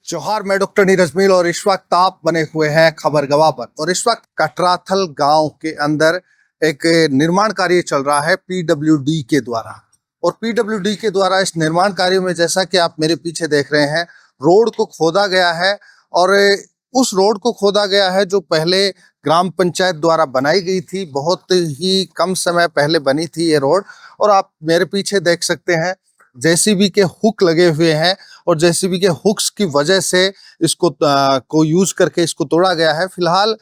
जोहार, मैं डॉक्टर नीरज मील और इस वक्त आप बने हुए हैं खबर गवाह पर। और इस वक्त कटराथल गांव के अंदर एक निर्माण कार्य चल रहा है पीडब्ल्यूडी के द्वारा। और पीडब्ल्यूडी के द्वारा इस निर्माण कार्य में, जैसा कि आप मेरे पीछे देख रहे हैं, रोड को खोदा गया है। और उस रोड को खोदा गया है जो पहले ग्राम पंचायत द्वारा बनाई गई थी। बहुत ही कम समय पहले बनी थी ये रोड। और आप मेरे पीछे देख सकते हैं जेसीबी के हुक लगे हुए हैं। और जेसीबी के हुक्स की वजह से इसको को यूज करके इसको तोड़ा गया है। फिलहाल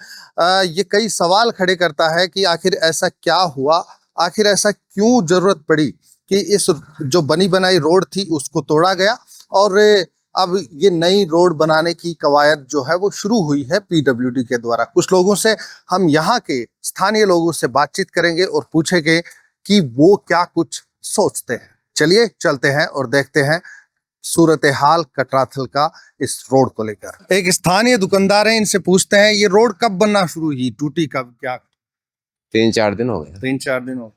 ये कई सवाल खड़े करता है कि आखिर ऐसा क्या हुआ, आखिर ऐसा क्यों जरूरत पड़ी कि इस जो बनी बनाई रोड थी उसको तोड़ा गया। और अब ये नई रोड बनाने की कवायद जो है वो शुरू हुई है पीडब्ल्यूडी के द्वारा। कुछ लोगों से हम यहाँ के स्थानीय लोगों से बातचीत करेंगे और पूछेंगे कि वो क्या कुछ सोचते हैं। चलिए चलते हैं और देखते हैं सूरत हाल कटराथल का इस रोड को लेकर। एक स्थानीय दुकानदार है, इनसे पूछते हैं ये रोड कब बनना शुरू हुई, टूटी कब, क्या? 3-4 दिन हो गए। 3-4 दिन हो।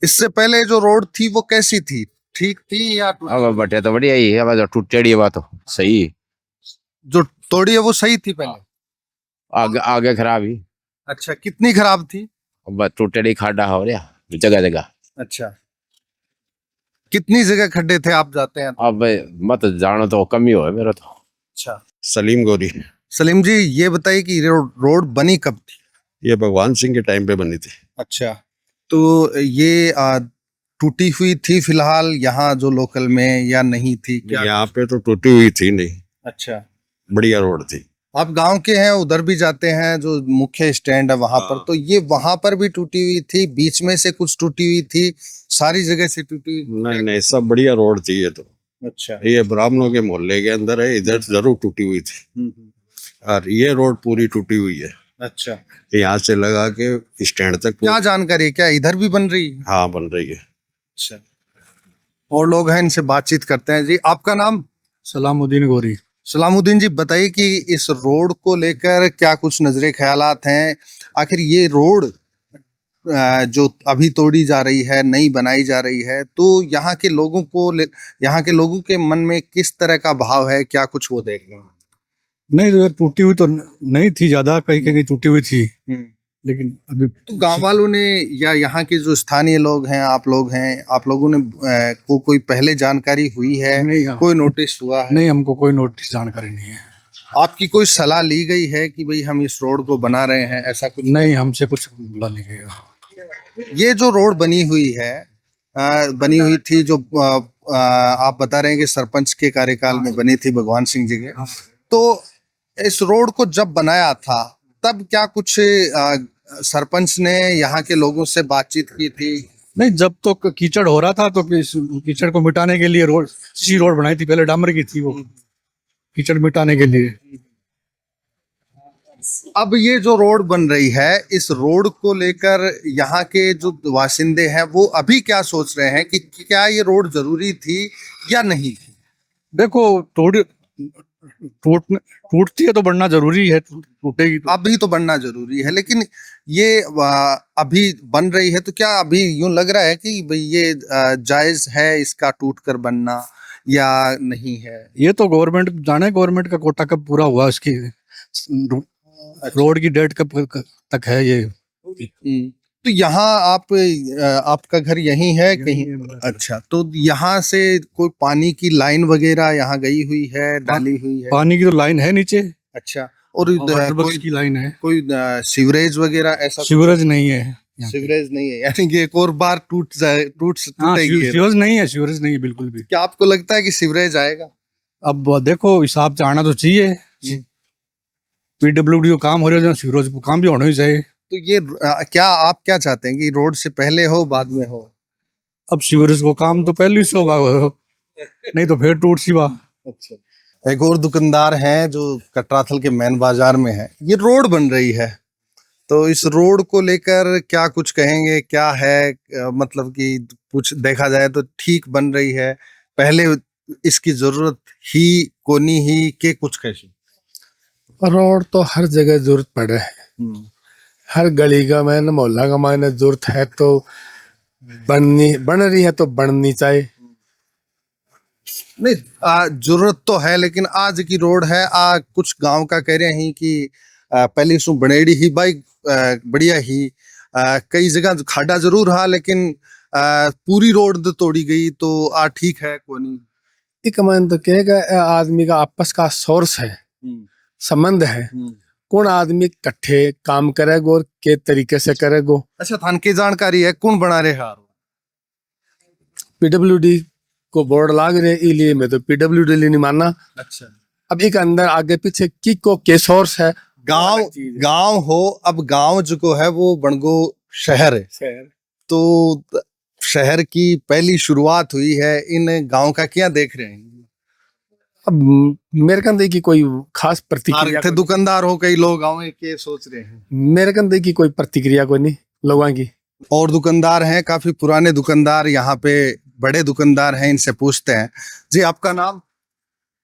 इससे पहले जो रोड थी वो कैसी थी, ठीक थी या अब बटे तो बढ़िया ही है, अब जो टूटेड़ी बात तो सही है। जो तोड़ी है वो सही थी पहले? आगे आगे खराब ही। अच्छा, कितनी खराब थी? अब टूटेड़ी खाडा हो रहा जगह जगह। अच्छा, कितनी जगह खड्डे थे आप जाते हैं? अब मत जानो तो कम ही हो मेरा तो। अच्छा, सलीम गोरी। सलीम जी ये बताइए कि रोड बनी कब थी? ये भगवान सिंह के टाइम पे बनी थी। अच्छा, तो ये टूटी हुई थी फिलहाल यहाँ जो लोकल में, या नहीं थी क्या? यहाँ पे तो टूटी हुई थी नहीं, अच्छा, बढ़िया रोड थी। आप गांव के हैं, उधर भी जाते हैं जो मुख्य स्टैंड है वहां पर, तो ये वहां पर भी टूटी हुई थी, बीच में से कुछ टूटी हुई थी, सारी जगह से टूटी? नहीं नहीं, सब बढ़िया रोड थी ये तो। अच्छा। ये ब्राह्मणों के मोहल्ले के अंदर है, इधर जरूर टूटी हुई थी। और ये रोड पूरी टूटी हुई है। अच्छा, यहाँ से लगा के स्टैंड तक क्या जानकारी है, क्या इधर भी बन रही है? हाँ, बन रही है। अच्छा, और लोग हैं, इनसे बातचीत करते हैं। जी आपका नाम? सलामुद्दीन गोरी। सलामुद्दीन जी बताइए कि इस रोड को लेकर क्या कुछ नजरे ख्यालात हैं। आखिर ये रोड जो अभी तोड़ी जा रही है, नई बनाई जा रही है, तो यहाँ के लोगों को यहाँ के लोगों के मन में किस तरह का भाव है, क्या कुछ वो देख रहे हैं? नहीं तो टूटी हुई तो नहीं थी, ज्यादा कहीं कहीं टूटी हुई थी, लेकिन अभी तो गांव वालों ने या यहाँ के जो स्थानीय लोग हैं, आप लोग हैं, आप लोगों ने कोई पहले जानकारी हुई है? नहीं, हाँ। कोई नोटिस हुआ है? नहीं, हमको कोई नोटिस जानकारी नहीं है। आपकी कोई सलाह ली गई है कि भाई हम इस रोड को बना रहे हैं, ऐसा कुछ? नहीं, हमसे कुछ बोला नहीं गया। ये जो रोड बनी हुई है, बनी हुई थी जो आप बता रहे हैं कि सरपंच के कार्यकाल में बनी थी भगवान सिंह जी के, तो इस रोड को जब बनाया था तब क्या कुछ सरपंच ने यहाँ के लोगों से बातचीत की थी? नहीं, जब तो कीचड़ हो रहा था तो इस कीचड़ को मिटाने के लिए सी रोड बनाई थी, पहले डामर की थी, वो कीचड़ मिटाने के लिए। अब ये जो रोड बन रही है, इस रोड को लेकर यहाँ के जो वासिंदे हैं वो अभी क्या सोच रहे हैं कि क्या ये रोड जरूरी थी या नहीं थी? देखो, टूटती है तो बढ़ना जरूरी है, टूटेगी तो। अभी तो बनना जरूरी है, लेकिन ये अभी बन रही है तो क्या अभी यूं लग रहा है कि भाई ये जायज है इसका टूट कर बनना या नहीं है? ये तो गवर्नमेंट जाने, गवर्नमेंट का कोटा कब पूरा हुआ, इसकी रोड की डेट कब तक है ये। तो यहाँ आपका घर यहीं है कहीं? अच्छा, तो यहाँ से कोई पानी की लाइन वगैरह यहाँ गई हुई है, डाली हुई है? पानी की तो लाइन है नीचे। अच्छा, और कोई की लाइन है, कोई सीवरेज वगैरह ऐसा? सीवरेज नहीं है, सीवरेज नहीं है, यानी कि एक और बार टूटेगी। सीवरेज नहीं है, सीवरेज नहीं है बिल्कुल भी। क्या आपको लगता है कि सीवरेज आएगा? अब देखो, हिसाब से आना तो चाहिए। पीडब्ल्यूडी को काम हो रहा है, सीवरेज को काम भी होना ही चाहिए। तो ये क्या आप क्या चाहते हैं कि रोड से पहले हो बाद में हो? अब सीवरेज को काम तो पहले से होगा, नहीं तो फिर टूट सी बात। अच्छा, एक और दुकानदार हैं जो कटराथल के मेन बाजार में है। ये रोड बन रही है, तो इस रोड को लेकर क्या कुछ कहेंगे? क्या है मतलब कि कुछ देखा जाए तो ठीक बन रही है, पहले इसकी जरूरत ही कोनी ही के कुछ कैसे? रोड तो हर जगह जरूरत पड़े है, हर गली का मैंने मोहल्ला का मैंने जरूरत है, तो बन रही है तो बननी चाहिए। नहीं जरूरत तो है, लेकिन आज की रोड है कुछ गांव का कह रहे हैं कि पहले सु बनेड़ी ही बाई बढ़िया ही कई जगह खाडा जरूर रहा, लेकिन पूरी रोड तो तोड़ी गई, तो ठीक है को नहीं। एक मन तो कहेगा आदमी का आपस का सोर्स है, संबंध है, कौन आदमी इकट्ठे काम करेगो और के तरीके से करेगो। अच्छा, थान की जानकारी है कौन बना रहे हार? पीडब्ल्यूडी को बोर्ड लाग रहे, इसलिए मैं तो पीडब्ल्यूडी नहीं मानना। अच्छा, अब एक अंदर आगे पीछे की को के सोर्स है। गांव हो, अब गांव जो है वो बनगो शहर है, तो शहर की पहली शुरुआत हुई है, इन गांव का क्या देख रहे हैं? अब मेरे कंधे की कोई खास प्रतिक्रिया थे दुकानदार हो, कई लोग गांव के सोच रहे हैं। मेरे कंधे की कोई प्रतिक्रिया कोई नहीं लोगों की। और दुकानदार हैं, काफी पुराने दुकानदार, यहाँ पे बड़े दुकानदार हैं, इनसे पूछते हैं। जी, आपका नाम?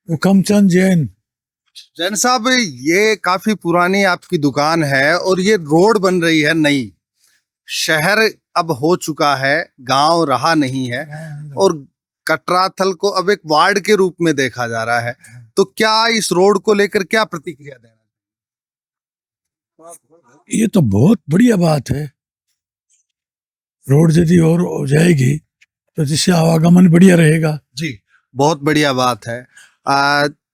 हुकमचंद जैन। जैन साहब, ये काफी पुरानी आपकी दुकान है और ये रोड बन रही है नई, शहर अब हो चुका है, गांव रहा नहीं है, और कटराथल को अब एक वार्ड के रूप में देखा जा रहा है, तो क्या इस रोड को लेकर क्या प्रतिक्रिया देना? ये तो बहुत बढ़िया बात है। रोड यदि और हो जाएगी तो जिससे आवागमन बढ़िया रहेगा। जी, बहुत बढ़िया बात है।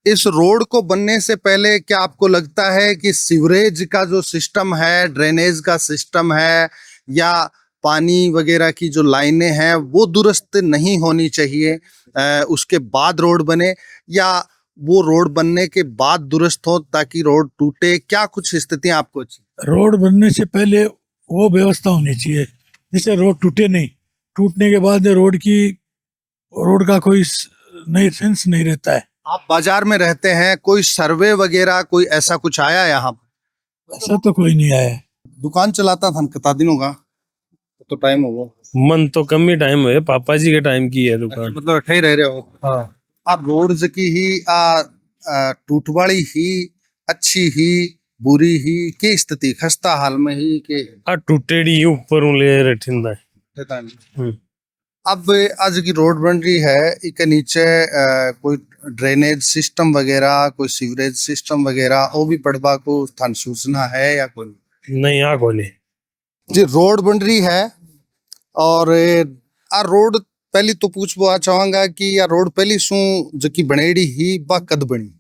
इस रोड को बनने से पहले क्या आपको लगता है कि सीवरेज का जो सिस्टम है, ड्रेनेज का सिस्टम है, या पानी वगैरह की जो लाइनें हैं वो दुरुस्त नहीं होनी चाहिए, उसके बाद रोड बने, या वो रोड बनने के बाद दुरुस्त हो ताकि रोड टूटे? क्या कुछ स्थितियां आपको अच्छी? रोड बनने से पहले वो व्यवस्था होनी चाहिए जिससे रोड टूटे नहीं। टूटने के बाद रोड का कोई नहीं सेंस नहीं रहता है। आप बाजार में रहते हैं, कोई सर्वे वगैरह कोई ऐसा कुछ आया यहाँ पर? ऐसा तो कोई नहीं आया। दुकान चलाता था कितना दिनों का, तो टाइम होगा? मन तो कम ही टाइम हुए, पापा जी के टाइम की है दुकान। मतलब अठे ही रह रहे हो? हाँ। आप रोड की ही टूटवाड़ी ही, अच्छी ही, बुरी ही, की स्थिति खस्ता हाल में ही के आ टूटेड़ी ऊपर ले रठिंदा। अब आज की रोड बन रही है, इसके नीचे कोई ड्रेनेज सिस्टम वगैरह, कोई सीवरेज सिस्टम वगैरह वो भी पढ़वा को थान सूचना है या कोई? नहीं, आ कोनी जी, रोड बन रही है, और आ रोड पहली तो पूछवा चाहूंगा कि या रोड पहली सू जकी बनेड़ी ही बा कद बनी?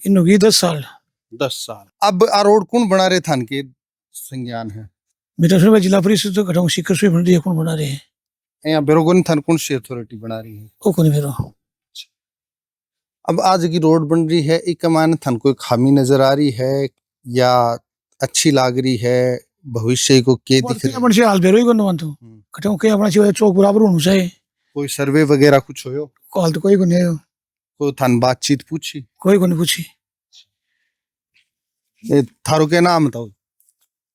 इनकी 10 साल। 10 साल। अब आ रोड कौन बना रहे थान के संज्ञान है? मेरा फिर जिला परिषद तो घटाऊं शिखर से बन रही है। कौन बना रहे हैं? यहाँ बेरोगन थान कौन सी अथॉरिटी बना रही है? वो कौन मेरा। अब आज की रोड बन रही है, एक मान थान कोई खामी नजर आ रही है या अच्छी लाग रही है? भविष्य को के दिख रहा है? से हाल बेरो ही करना मानता हूँ। घटाऊं के अपना चाहिए चौक बराबर होना चाहिए। कोई सर्वे वगैरह कुछ हो? कॉल तो कोई को नहीं आयो। कोई थान बातचीत पूछी? कोई को नहीं पूछी। थारो के नाम बताओ।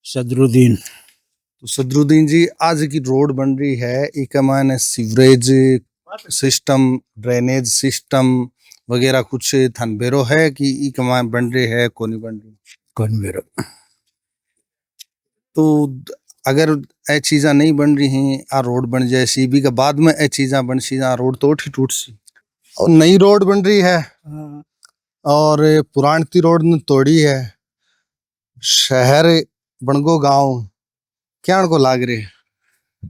सदरुद्दीन। तो सदरुद्दीन जी, आज की रोड बन रही है, एक मान सीवरेज सिस्टम, ड्रेनेज सिस्टम वगैरह कुछ थान बेरो है कि एक मान बन रही है को नहीं बन रही? कौन बेरो। तो अगर ए चीज़ा नहीं बन रही हैं, आ रोड बन जाए सी भी का बाद में ए चीज़ा बन सी, आ रोड तो उठी टूट सी, और नई रोड बन रही है और पुरानी रोड ने तोड़ी है, शहर बनगो गांव क्या को लाग रही है?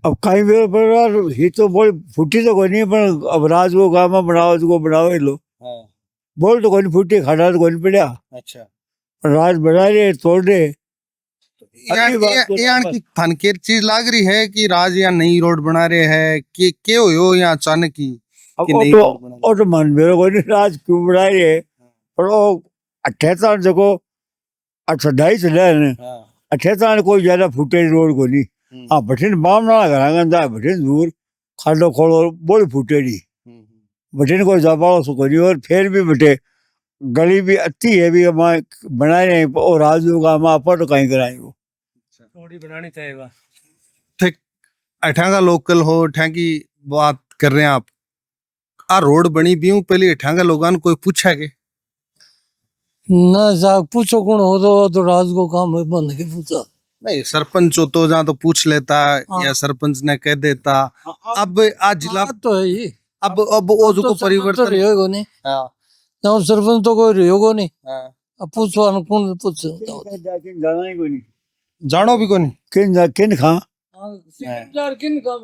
अब कहीं भी पर ही तो बोल फूटी तो कोई नहीं, पर अब राज को गाँव में बनाओ तो बनाओ ही लो। बोल तो कोई नहीं फूटी, खड़ा तो कोई नहीं पड़ा। अच्छा, राज बना रहे तोड़ रहे। की थानकेर चीज लाग रही है कि राज या नई रोड बना रहे हैं कि क्यों हो या अचानक ही कि नई रोड बना रहे? तो मन मेरे कोई नहीं राज क्यों बना रहे, पर वो 78 देखो 28 चले ने 78 कोई ज्यादा फूटे रोड को नहीं। हाँ, बठिन बाम ना घर गंदा बठिन दूर खाडो खोलो बोली फूटेड़ी, बठिन कोई जाबाड़ो सो कोई, और फिर भी बटे गली भी अच्छी है भी बनाए नहीं, और राजू का माँ पर तो कहीं कराई वो थोड़ी बनानी चाहिए। ठीक, अठांगा लोकल हो, अठांगी बात कर रहे हैं आप, आ रोड बनी भी हूँ पहले अठांगा लोगों कोई पूछा के ना साहब पूछो कौन हो तो राज को काम है बंद के पूछा नहीं? सरपंच हो तो जहाँ तो पूछ लेता या सरपंच ने कह देता। अब आज जिला तो है ये अब वो जो तो परिवर्तन रहियो नहीं हाँ ना सरपंच तो कोई रहियो नहीं हाँ अब पूछो कौन पूछ जाना ही कोई नहीं जानो भी कोनी किन खा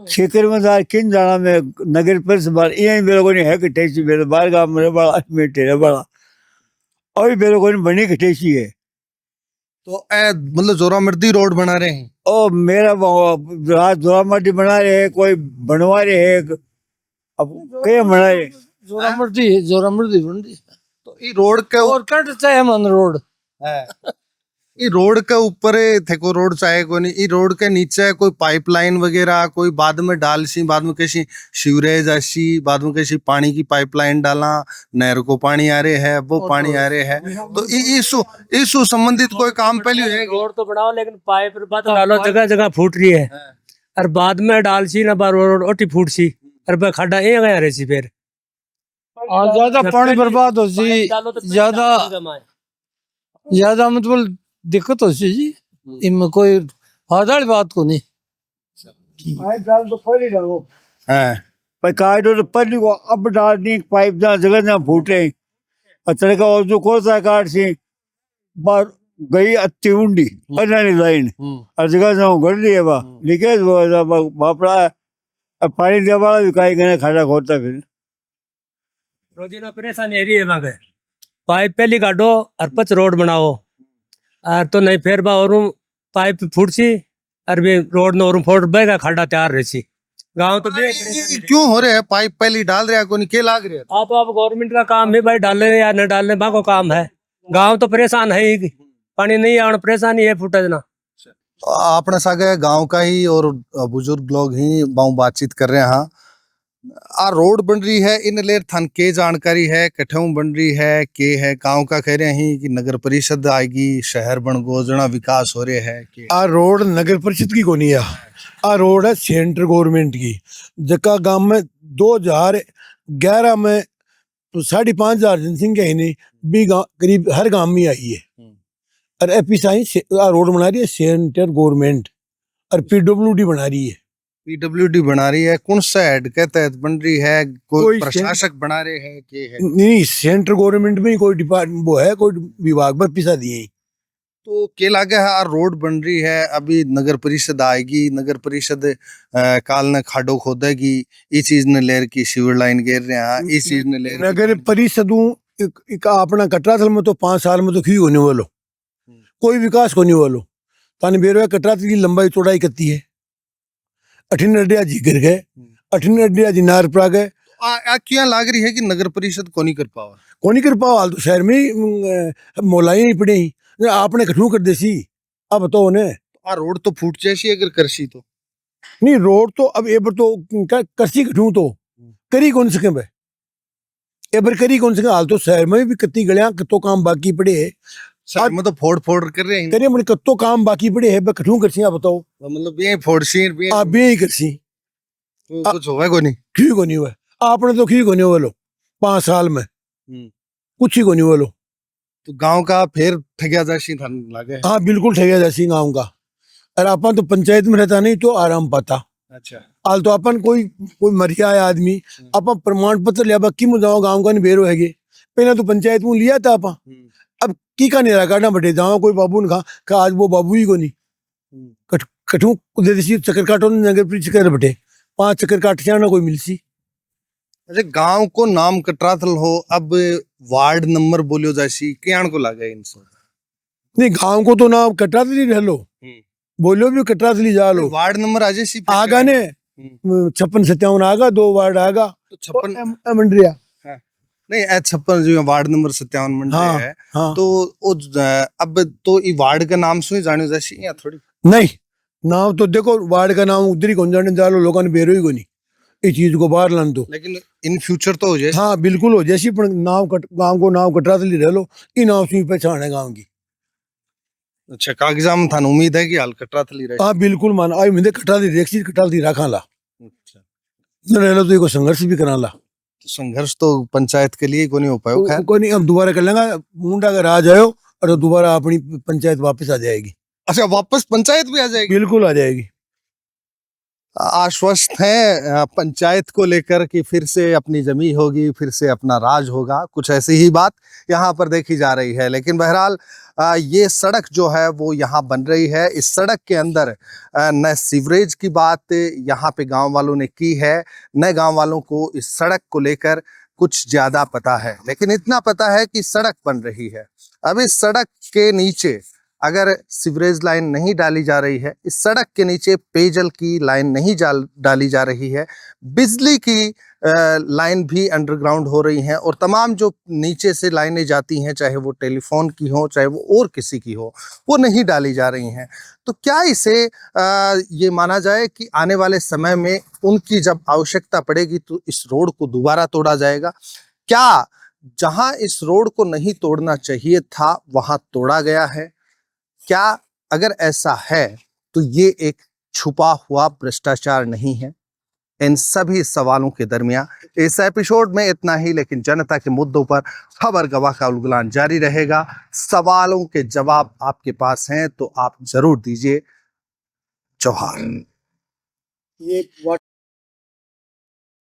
शिकर किन जाना में नगर परिषद बार यही मेरे को नहीं है कि टैक्सी मेरे बाहर का मेरे बड़ा मेरे तेरे बड़ा और मेरे को नहीं बनी कि टैक्सी है तो मतलब जोरामर्दी रोड बना रहे हैं और मेरा रात जोरामर्दी बना रहे हैं कोई बनवा रहे हैं अब क्या बना रहे जोरामर्दी बन रही तो ये रोड के और कट चाहे मन रोड ये रोड के ऊपर थे को रोड चाहे को नहीं ये रोड के नीचे कोई पाइपलाइन वगैरह कोई बाद में डाल सी बाद में कैसी सीवरेज ऐसी बाद में कैसी पानी की पाइपलाइन डाला नहर को पानी आ रहे है वो पानी आ रहे है तो इस संबंधित कोई काम पहले है रोड तो बनाओ लेकिन पाइप बात डालो जगह जगह फूट रही है और बाद में डाल सी ना बार रोड ओटी फूट सी और बे खड्डा ये गया रही सी फिर ज्यादा पानी बर्बाद हो सी ज्यादा मतलब दिक्कत हो सी जी इनमें कोई फायदा वाली बात को नहीं पर काटो तो पहली को अब डालनी पाइप जहाँ जगह जहाँ फूटे अचल का और जो कौन सा काट सी बार गई अति उंडी पन्ना लाइन और जगह जहाँ गड़ रही है वह लीकेज बापड़ा पानी दिया वाला भी काई गने खाड़ा खोदता फिर रोजीना परेशानी है वहां पे पाइप पहली काटो और पच रोड बनाओ और तो नहीं फिर बा और पाइप फूट सी और भी रोड न और फोड़ बेगा खड्डा तैयार रही सी गांव तो देख क्यों हो रहे हैं पाइप पहले डाल रहे हैं कोई के लाग रहे हैं आप गवर्नमेंट का काम है भाई डालने या न डालने बा को काम है गांव तो परेशान है ही पानी नहीं आना परेशानी है फुटज ना अपने सागे गांव का ही और बुजुर्ग लोग ही बातचीत कर रहे हैं आ रोड बन रही है इन लेर थान के जानकारी है कठऊ बन रही है के है गांव का कह रहे हैं कि नगर परिषद आएगी शहर बन गो जना विकास हो रहे है कि आ रोड नगर परिषद की कोनी है आ रोड है सेंट्रल गवर्नमेंट की जका गांव में 2011 में तो 5,500 जनसंख्या ही नहीं भी करीब हर गांव में आई है और एपीसाई रोड बना रही है सेंट्रल गवर्नमेंट और पीडब्ल्यूडी बना रही है पीडब्ल्यूडी बना रही है कौन सा हेड के तहत बन रही है कोई प्रशासक बना रहे हैं कि है नहीं सेंट्रल गवर्नमेंट में ही कोई डिपार्टमेंट वो है कोई विभाग में पिसा दिए तो के लागे है रोड बन रही है अभी नगर परिषद आएगी नगर परिषद काल ने खाडो खोदेगी ये चीज ने लेर की सीवर लाइन घेर रहे हैं इस चीज ने लेर नगर परिषदों अपना कटराथल में तो 5 साल में तो क्यों होने वालो कोई विकास होने वालो ताने बेरो कटराथल की लंबाई चौड़ाई कितनी है 18 अड्डिया जी गिर गए 18 अड्डिया जी नार पड़ा गए क्या लाग रही है कि नगर परिषद को नहीं कर पावा को नहीं कर पाओ हाल तो शहर में मोलाई ही पड़े ही आपने कठू कर देसी अब तो ने रोड तो फूट जैसी अगर करसी तो नहीं रोड तो अब एबर तो करसी कठू तो करी कौन सके भाई एबर करी कौन सके हाल तो शहर में भी कत्ती गलियां कत्तो काम बाकी पड़े है शहर में तो फोड़ फोड़ कर रहे हैं करे मन कत्तो काम बाकी पड़े है कठू करसी आप बताओ मतलब ये फोड़सी आप भी यही करसी तो कुछ होगा को नहीं क्यों को नहीं हुआ आपने तो क्यों को नहीं हुआ लो 5 साल में कुछ ही को नहीं हुआ लो तो गांव का फिर ठगिया जैसी थान लागे हाँ बिल्कुल ठगिया जैसी गाँव का और अपन तो पंचायत में रहता नहीं तो आराम पाता अच्छा हाल तो अपन कोई मरिया है आदमी अपन प्रमाण पत्र लिया कि मुझे गाँव का नहीं बेरो है पहले तो पंचायत में लिया था अपन अब की का नहीं काटना बटे जाओ कोई बाबू ने कहा आज वो बाबू ही को नहीं कठू दे दी चक्कर काटो नगर चक्कर बटे 5 चक्कर काट जाना कोई मिलसी अच्छा गांव को नाम कटराथल हो अब वार्ड नंबर बोलियो जैसी क्या को लागे इनसे नहीं गांव को तो नाम कटराथल ही रह लो बोलियो भी कटराथल ही जा लो वार्ड नंबर आज सी आगा ने 56-57 आगा 2 वार्ड आगा तो 56 मंडरिया नहीं 56 जो वार्ड नंबर 57 मंडरिया है हाँ। तो अब तो ये वार्ड का नाम सुनी जाने जैसी या थोड़ी नहीं नाम तो देखो वार्ड का नाम उधर ही कौन जाने जा लो लोगों ने बेरो ही को नहीं ये चीज को बाहर लान दो लेकिन इन फ्यूचर तो हो जाए हाँ बिल्कुल हो जैसी गाँव को नाम कटराथल ही रह लो ये नाम से पहचान है गाँव की अच्छा कागजा में थान उम्मीद है कि हाल कटराथल ही रहे हाँ बिल्कुल मान आई मुझे कटराथल एक चीज कटराथल रखा ला अच्छा रह लो तो ये संघर्ष भी करा ला संघर्ष तो पंचायत के लिए को नहीं हो पाया कोई नहीं अब दोबारा कर लेंगे मुंडा अगर आ जाओ और दोबारा अपनी पंचायत वापस आ जाएगी अच्छा वापस पंचायत भी आ जाएगी बिल्कुल आ जाएगी आश्वस्त हैं पंचायत को लेकर कि फिर से अपनी जमी होगी, फिर से अपना राज होगा, कुछ ऐसी ही बात यहाँ पर देखी जा रही है। लेकिन बहरहाल ये सड़क जो है वो यहाँ बन रही है। इस सड़क के अंदर न सीवरेज की बात यहाँ पे गांव वालों ने की है, न गांव वालों को इस सड़क को लेकर कुछ ज्यादा पता है। लेकिन इतना पता है कि सड़क बन रही है। अब इस सड़क के नीचे अगर सीवरेज लाइन नहीं डाली जा रही है, इस सड़क के नीचे पेयजल की लाइन नहीं डाली जा रही है, बिजली की लाइन भी अंडरग्राउंड हो रही हैं, और तमाम जो नीचे से लाइनें जाती हैं, चाहे वो टेलीफोन की हो, चाहे वो और किसी की हो, वो नहीं डाली जा रही हैं। तो क्या इसे ये माना जाए कि आने वाले समय में उनकी जब आवश्यकता पड़ेगी तो इस रोड को दोबारा तोड़ा जाएगा? क्या जहां इस रोड को नहीं तोड़ना चाहिए था वहां तोड़ा गया है? क्या अगर ऐसा है तो ये एक छुपा हुआ भ्रष्टाचार नहीं है? इन सभी सवालों के दरमियान इस एपिसोड में इतना ही, लेकिन जनता के मुद्दों पर खबर गवाह का उलगुलान जारी रहेगा। सवालों के जवाब आपके पास हैं तो आप जरूर दीजिए। जोहार। ये